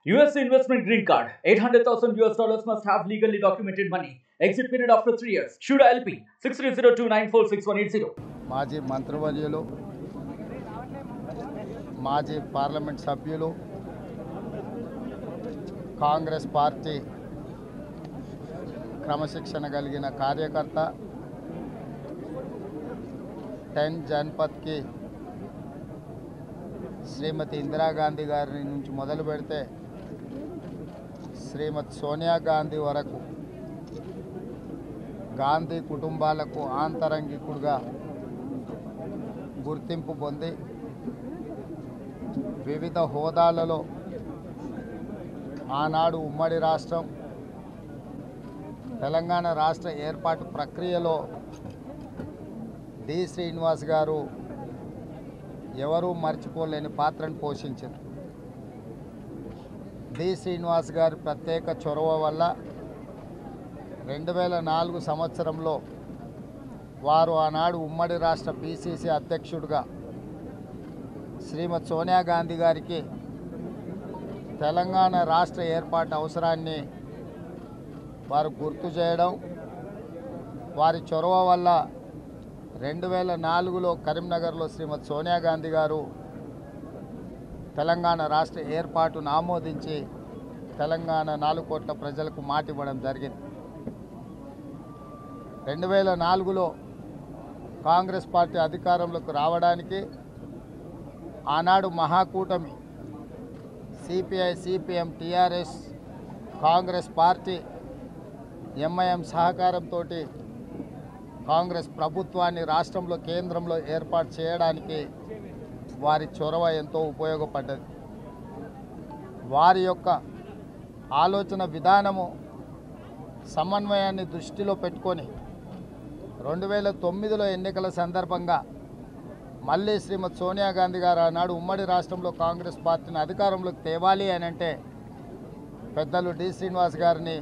US investment green card. $800,000 must have legally documented money. Exit period after 3 years. Shuda LP 6302946180. మాజీ మంత్రివర్యులు మాజీ parliament సభ్యులు Congress party క్రమశిక్షణ కలిగిన కార్యకర్త 10 జన్పథ్కి శ్రీమతి ఇందిరాగాంధీ గారి నుంచి మొదలు పెడితే శ్రీమతి సోనియా గాంధీ వరకు గాంధీ కుటుంబాలకు ఆంతరంగికుడుగా గుర్తింపు పొంది వివిధ హోదాలలో ఆనాడు ఉమ్మడి రాష్ట్రం తెలంగాణ రాష్ట్ర ఏర్పాటు ప్రక్రియలో డి శ్రీనివాస్ గారు ఎవరూ మర్చిపోలేని పాత్రను పోషించారు. డి శ్రీనివాస్ గారి ప్రత్యేక చొరవ వల్ల 2004 సంవత్సరంలో వారు ఆనాడు ఉమ్మడి రాష్ట్ర పిసిసి అధ్యక్షుడిగా శ్రీమతి సోనియా గాంధీ గారికి తెలంగాణ రాష్ట్ర ఏర్పాటు అవసరాన్ని వారు గుర్తు చేయడం, వారి చొరవ వల్ల 2004లో కరీంనగర్లో శ్రీమతి సోనియా గాంధీ గారు తెలంగాణ రాష్ట్ర ఏర్పాటును ఆమోదించి తెలంగాణ 4 కోట్ల ప్రజలకు మాట ఇవ్వడం జరిగింది. 2004లో కాంగ్రెస్ పార్టీ అధికారంలోకి రావడానికి ఆనాడు మహాకూటమి CPI, CPM, TRS, Congress party, MIM సహకారంతో కాంగ్రెస్ ప్రభుత్వాన్ని రాష్ట్రంలో కేంద్రంలో ఏర్పాటు చేయడానికి వారి చొరవ ఎంతో ఉపయోగపడ్డది. వారి యొక్క ఆలోచన విధానము సమన్వయాన్ని దృష్టిలో పెట్టుకొని 2009లో ఎన్నికల సందర్భంగా మళ్ళీ శ్రీమతి సోనియా గాంధీ గారు ఆనాడు ఉమ్మడి రాష్ట్రంలో కాంగ్రెస్ పార్టీని అధికారంలోకి తేవాలి అని అంటే పెద్దలు డి శ్రీనివాస్ గారిని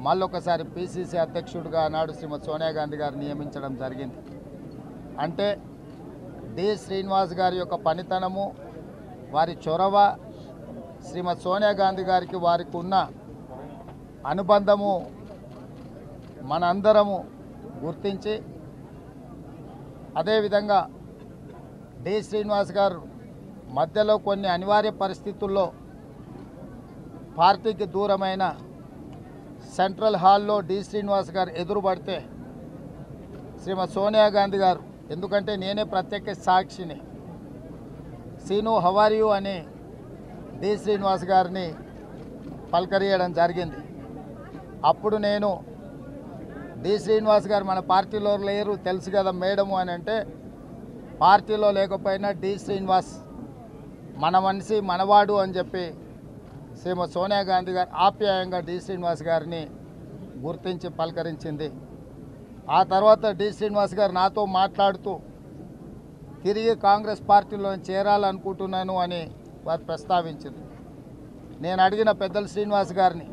మళ్ళొకసారి పిసిసి అధ్యక్షుడిగా ఆనాడు శ్రీమతి సోనియా గాంధీ గారు నియమించడం జరిగింది. అంటే డి శ్రీనివాస్ గారి యొక్క పనితనము, వారి చొరవ, శ్రీమతి సోనియా గాంధీ గారికి వారికి ఉన్న అనుబంధము మనందరము గుర్తించి, అదేవిధంగా డి శ్రీనివాస్ గారు మధ్యలో కొన్ని అనివార్య పరిస్థితుల్లో పార్టీకి దూరమైన సెంట్రల్ హాల్లో డి శ్రీనివాస్ గారు ఎదురుపడితే శ్రీమతి సోనియా గాంధీ గారు, ఎందుకంటే నేనే ప్రత్యేక సాక్షిని, సీను హవారియు అని డి శ్రీనివాస్ గారిని పలకరియడం జరిగింది. అప్పుడు నేను డి శ్రీనివాస్ గారు మన పార్టీలో లేరు తెలుసు కదా మేడము అని అంటే, పార్టీలో లేకపోయినా డి శ్రీనివాస్ మన మనిషి మనవాడు అని చెప్పి శ్రీమతి సోనియా గాంధీ గారు ఆప్యాయంగా డి శ్రీనివాస్ గారిని గుర్తించి పలకరించింది. ఆ తర్వాత డి శ్రీనివాస్ గారు నాతో మాట్లాడుతూ తిరిగి కాంగ్రెస్ పార్టీలో చేరాలనుకుంటున్నాను అని వారు ప్రస్తావించింది. నేను అడిగిన పెద్దలు శ్రీనివాస్ గారిని,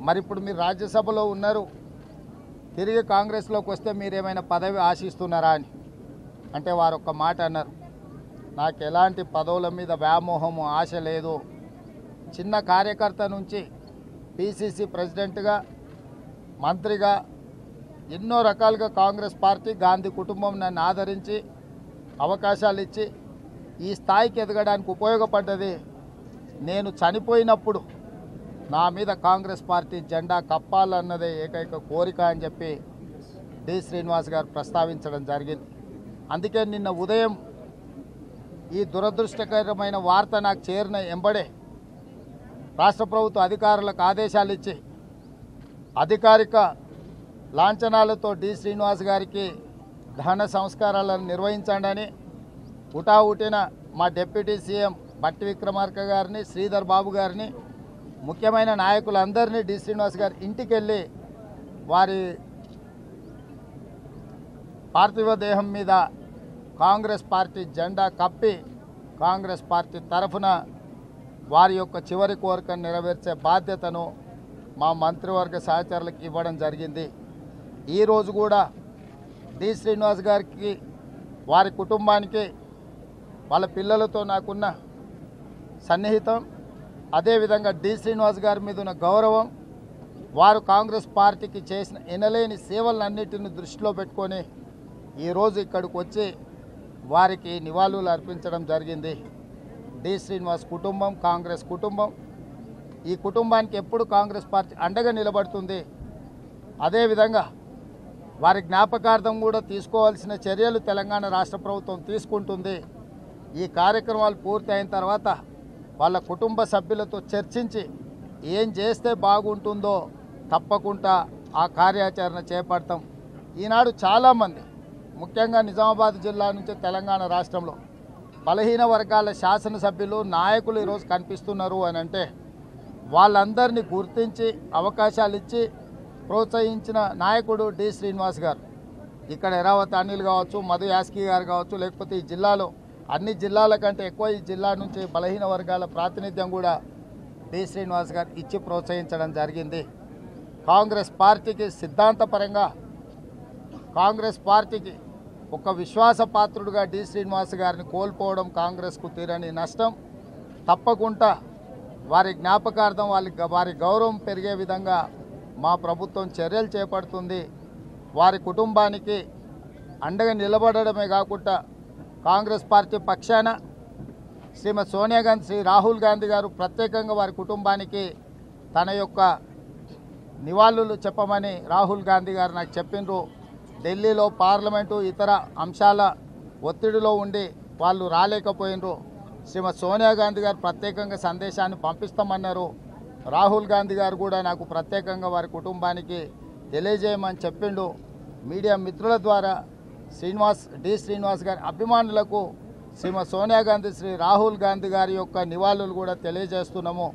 మరి ఇప్పుడు మీరు రాజ్యసభలో ఉన్నారు, తిరిగి కాంగ్రెస్లోకి వస్తే మీరేమైనా పదవి ఆశిస్తున్నారా అని అంటే వారు ఒక్క మాట అన్నారు, నాకు ఎలాంటి పదవుల మీద వ్యామోహము ఆశ లేదు. చిన్న కార్యకర్త నుంచి పిసిసి ప్రెసిడెంట్గా, మంత్రిగా ఎన్నో రకాలుగా కాంగ్రెస్ పార్టీ, గాంధీ కుటుంబం నన్ను ఆదరించి అవకాశాలు ఇచ్చి ఈ స్థాయికి ఎదగడానికి ఉపయోగపడ్డది. నేను చనిపోయినప్పుడు నా మీద కాంగ్రెస్ పార్టీ జెండా కప్పాలన్నదే ఏకైక కోరిక అని చెప్పి డి శ్రీనివాస్ గారు ప్రస్తావించడం జరిగింది. అందుకే నిన్న ఉదయం ఈ దురదృష్టకరమైన వార్త నాకు చేరిన ఎంబడే రాష్ట్ర ప్రభుత్వ అధికారులకు ఆదేశాలు ఇచ్చి అధికారిక లాంఛనాలతో డి శ్రీనివాస్ గారికి దహన సంస్కారాలను నిర్వహించండి అని హుటాహుటిన మా డిప్యూటీ సీఎం బట్టి విక్రమార్క గారిని, శ్రీధర్ బాబు గారిని, ముఖ్యమైన నాయకులందరినీ డి శ్రీనివాస్ గారి ఇంటికి వెళ్ళి వారి పార్థివ దేహం మీద కాంగ్రెస్ పార్టీ జెండా కప్పి కాంగ్రెస్ పార్టీ తరఫున వారి యొక్క చివరి కోరికను నెరవేర్చే బాధ్యతను మా మంత్రివర్గ సహచరులకు ఇవ్వడం జరిగింది. ఈరోజు కూడా డి శ్రీనివాస్ గారికి, వారి కుటుంబానికి, వాళ్ళ పిల్లలతో నాకున్న సన్నిహితం అదేవిధంగా డి శ్రీనివాస్ గారి మీద ఉన్న గౌరవం, వారు కాంగ్రెస్ పార్టీకి చేసిన ఎనలేని సేవలన్నిటిని దృష్టిలో పెట్టుకొని ఈరోజు ఇక్కడికి వచ్చి వారికి నివాళులు అర్పించడం జరిగింది. డి శ్రీనివాస్ కుటుంబం, కాంగ్రెస్ కుటుంబం, ఈ కుటుంబానికి ఎప్పుడు కాంగ్రెస్ పార్టీ అండగా నిలబడుతుంది. అదేవిధంగా వారి జ్ఞాపకార్థం కూడా తీసుకోవాల్సిన చర్యలు తెలంగాణ రాష్ట్ర ప్రభుత్వం తీసుకుంటుంది. ఈ కార్యక్రమాలు పూర్తి అయిన తర్వాత వాళ్ళ కుటుంబ సభ్యులతో చర్చించి ఏం చేస్తే బాగుంటుందో తప్పకుండా ఆ కార్యాచరణ చేపడతాం. ఈనాడు చాలామంది, ముఖ్యంగా నిజామాబాద్ జిల్లా నుంచి తెలంగాణ రాష్ట్రంలో బలహీన వర్గాల శాసనసభ్యులు, నాయకులు ఈరోజు కనిపిస్తున్నారు అని అంటే వాళ్ళందరినీ గుర్తించి అవకాశాలు ఇచ్చి ప్రోత్సహించిన నాయకుడు డి శ్రీనివాస్ గారు. ఇక్కడ ఎరావత్ అనిల్ కావచ్చు, మధు యాస్కి గారు కావచ్చు, లేకపోతే ఈ జిల్లాలో అన్ని జిల్లాల కంటే ఎక్కువ ఈ జిల్లా నుంచి బలహీన వర్గాల ప్రాతినిధ్యం కూడా డి శ్రీనివాస్ గారు ఇచ్చి ప్రోత్సహించడం జరిగింది. కాంగ్రెస్ పార్టీకి సిద్ధాంతపరంగా, కాంగ్రెస్ పార్టీకి ఒక విశ్వాసపాత్రుడుగా డి శ్రీనివాస్ గారిని కోల్పోవడం కాంగ్రెస్కు తీరని నష్టం. తప్పకుండా వారి జ్ఞాపకార్థం వారి గౌరవం పెరిగే విధంగా మా ప్రభుత్వం చర్యలు చేపడుతుంది. వారి కుటుంబానికి అండగా నిలబడడమే కాకుండా కాంగ్రెస్ పార్టీ పక్షాన శ్రీమతి సోనియా గాంధీ, శ్రీ రాహుల్ గాంధీ గారు ప్రత్యేకంగా వారి కుటుంబానికి తన యొక్క నివాళులు చెప్పమని రాహుల్ గాంధీ గారు నాకు చెప్పిండ్రు. ఢిల్లీలో పార్లమెంటు ఇతర అంశాల ఒత్తిడిలో ఉండి వాళ్ళు రాలేకపోయినరు. శ్రీమతి సోనియా గాంధీ గారు ప్రత్యేకంగా సందేశాన్ని పంపిస్తామన్నారు. రాహుల్ గాంధీ గారు కూడా నాకు ప్రత్యేకంగా వారి కుటుంబానికి తెలియజేయమని చెప్పిండు. మీడియా మిత్రుల ద్వారా డి శ్రీనివాస్ గారి అభిమానులకు శ్రీమతి సోనియా గాంధీ, శ్రీ రాహుల్ గాంధీ గారి యొక్క నివాళులు కూడా తెలియజేస్తున్నాము.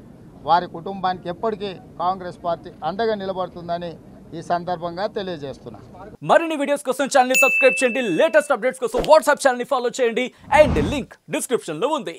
వారి కుటుంబానికి ఎప్పటికీ కాంగ్రెస్ పార్టీ అండగా నిలబడుతుందని ఈ సందర్భంగా తెలియజేస్తున్నాను. మరిన్ని వీడియోస్ కోసం ఛానల్ ని సబ్స్క్రైబ్ చేయండి. లేటెస్ట్ అప్డేట్స్ కోసం వాట్సాప్ ఛానల్ ని ఫాలో చేయండి. అండ్ లింక్ డిస్క్రిప్షన్ లో ఉంది.